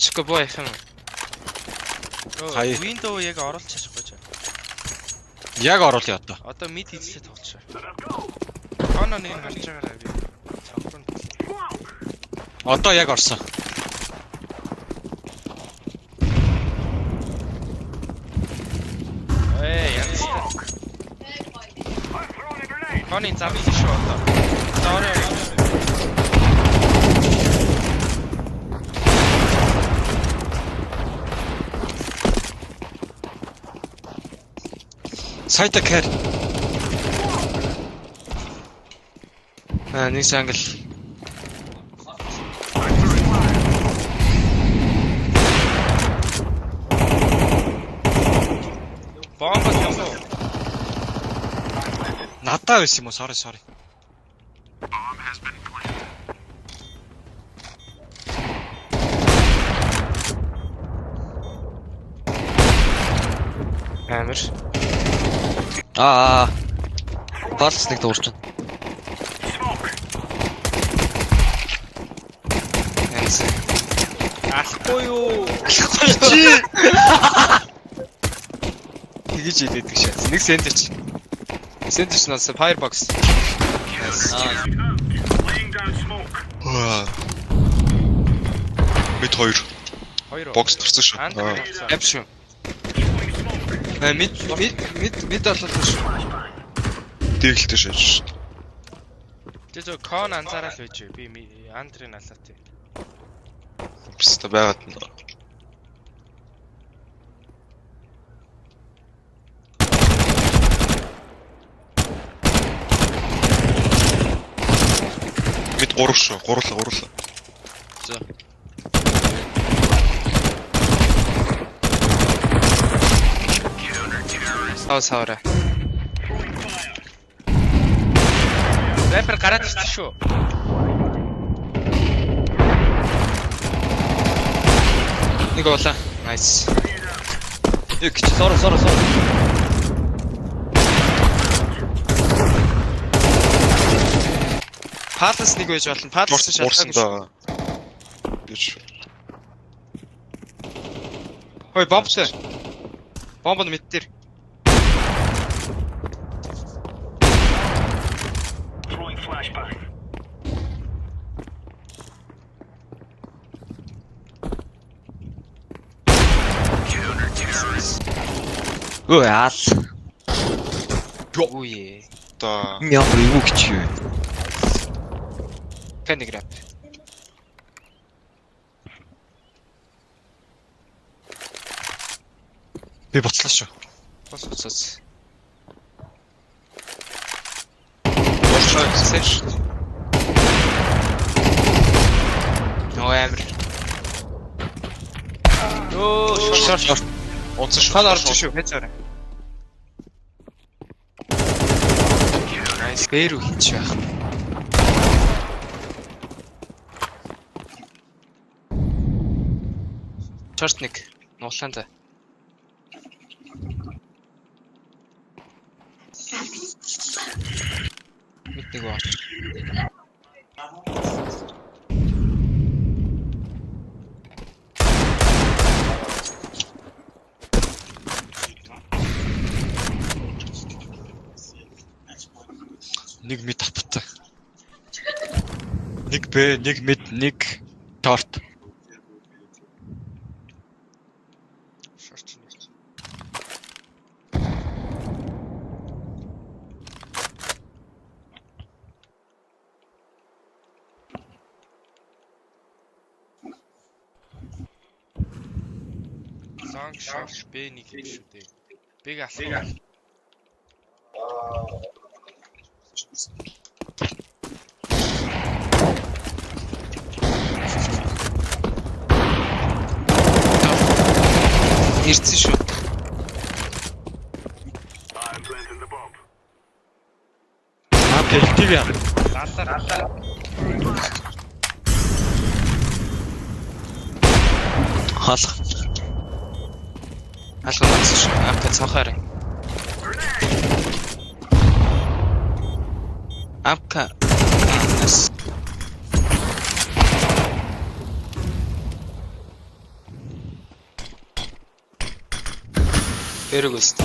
Очихгүй боо их юм. Window яг оруулж чадахгүй ч. Яг оруулъя одоо. Одоо mid хийлээ тоглочихоо. Коно нэг харж байгаарай би. Цогцон. Одоо яг орсон. Янзтай. Коны замын шүү одоо. Доорой. Сайта кэр. Нэг сангл. Бомба тавсан. Надаа байсан юм уу? Sorry. Амар. Палц нэг дуурч байна. Янз. Алахгүй юу? Чи. Тэгэж идэх шээ. Нэг сендер чи. Сендер ч нас Firebox. Мэд 2. Бокс турсан шүү. Эп шүү. Мэд болоод шүү. Дэглэлтэй шээ. Тэгээ кон анзаараад байж би андрын алаад тий. Бста байгаад нь. Мэд 3 шүү. Гурлаа. За. Савра. Рэпер гараад ирсэн шүү. Нэг уулаа. Nice. Sorry. Палас нэг байж болно. Палас шалтгаан. Гэж. Хой бомбтэй. Бомб нь мэд дээр. Яал. Үе. Та Ямар юу гэж юу. Кэнигрэп. би боцлоо шүү. Бос. Боцлоо Сэш. Ноембр. Шорт. Онцсон шүү. Хан орж шүү. Хэцээрээ. Nice. Бэрүү хийч байх. Шорт нэг. Нуулаанда. Нэг бооч. Нэг мэд таттай. Нэг Б, нэг мэд, нэг торт. Шорт Б нэг юм шүү дээ. Бэг алхаа. Ирсэн шүү. Пэлтив яа. Далаа. Хаалх. Алгаас шүү. Амт цанхаар. Амка. Нас. Бэрэг үст.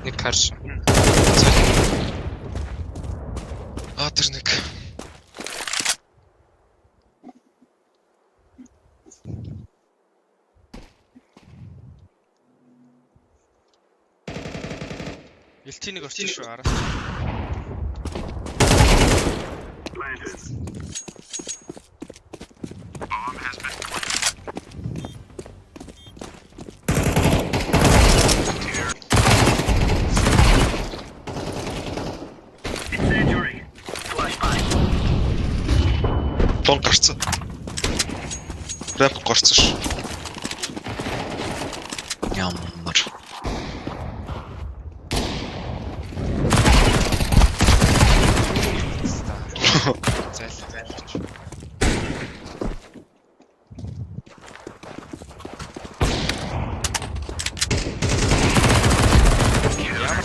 Нэг харш. Тэр нэг. Элтинийг орчих шүү араас. Тон гарцсан. Рэп гарцсан ш. Ямар. Зайлж.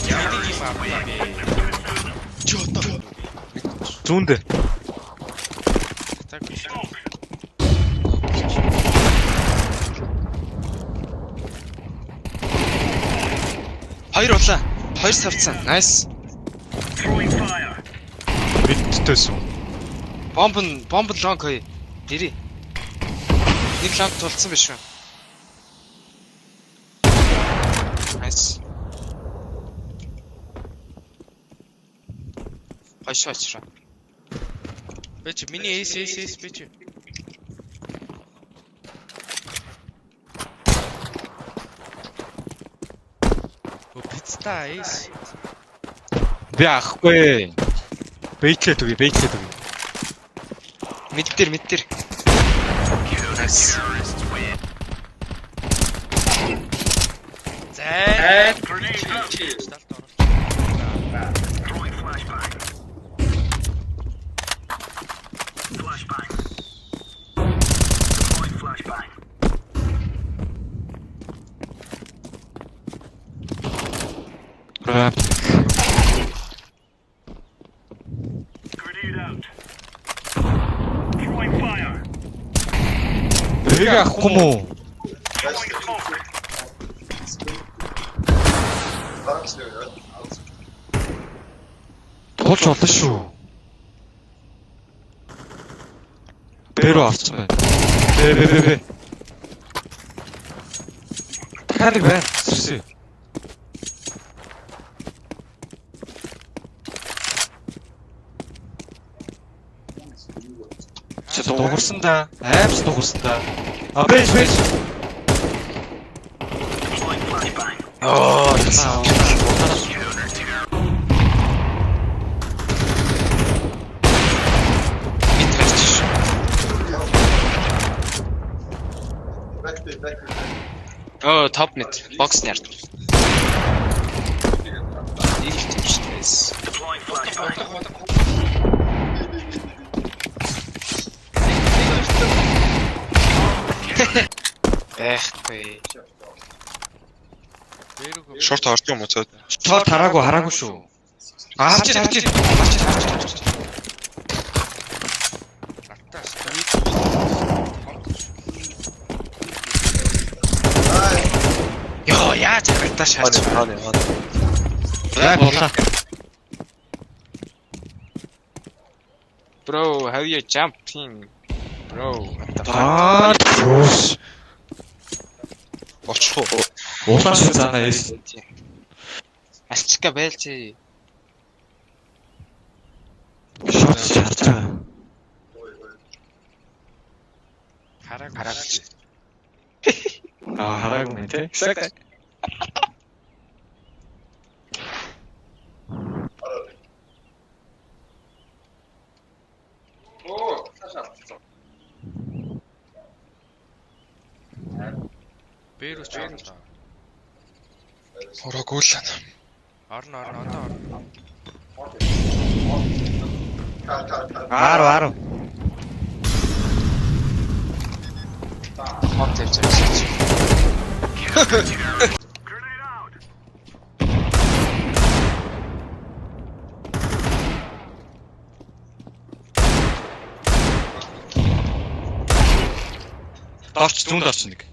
Ямар юм аа бэ? Жото. Зүүндээ. Так биш. Хоёр улаа. Хоёр савцсан. Nice. Бидтэйсэн. Бомб лонг хой. Дэрий. Нэг лонг тулцсан биш үү? Nice. Хашаачра. Бэч миний эс бэч. Пицта эс. Би ахгүй. Бейтлээд үгүй. Мэдтэр. Nice. Зай. Рэп. Бэг ахгүй мүү? Тулж болно шүү. Бэрөө авсан байна. Бэ. Тариг байна. Сэрсэ. Чи дуурсан да. Аимс дуурсан да. Бэж. Ясаа. Top mid. Box нэр. Nice. Эх. Шорт харж юм уу цаад. Шорт хараагүй шүү. Харж. Йоо, яаж гартаа шаарч байна. Рэп болоо. Bro, how you jumping? Bro, what the fuck? Юус. Очих уу? Улаан шиг заана эс. Ачка байлчи. Шорт харж байгаа. Хараагүй. Хараагүй нэ тэ. Exactly. Бэрүүс чаана. Ороогүй л. Орно одоо. 10. Хот тавьж байгаа. Дорч зүүн дорч нэг.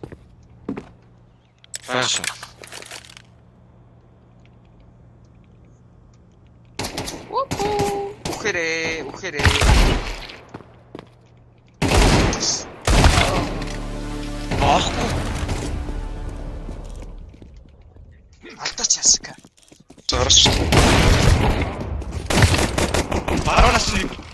Фаш. Ухэрээ. Аахгүй. Алдаач ясаг. Зорч. Баруунаас нэг.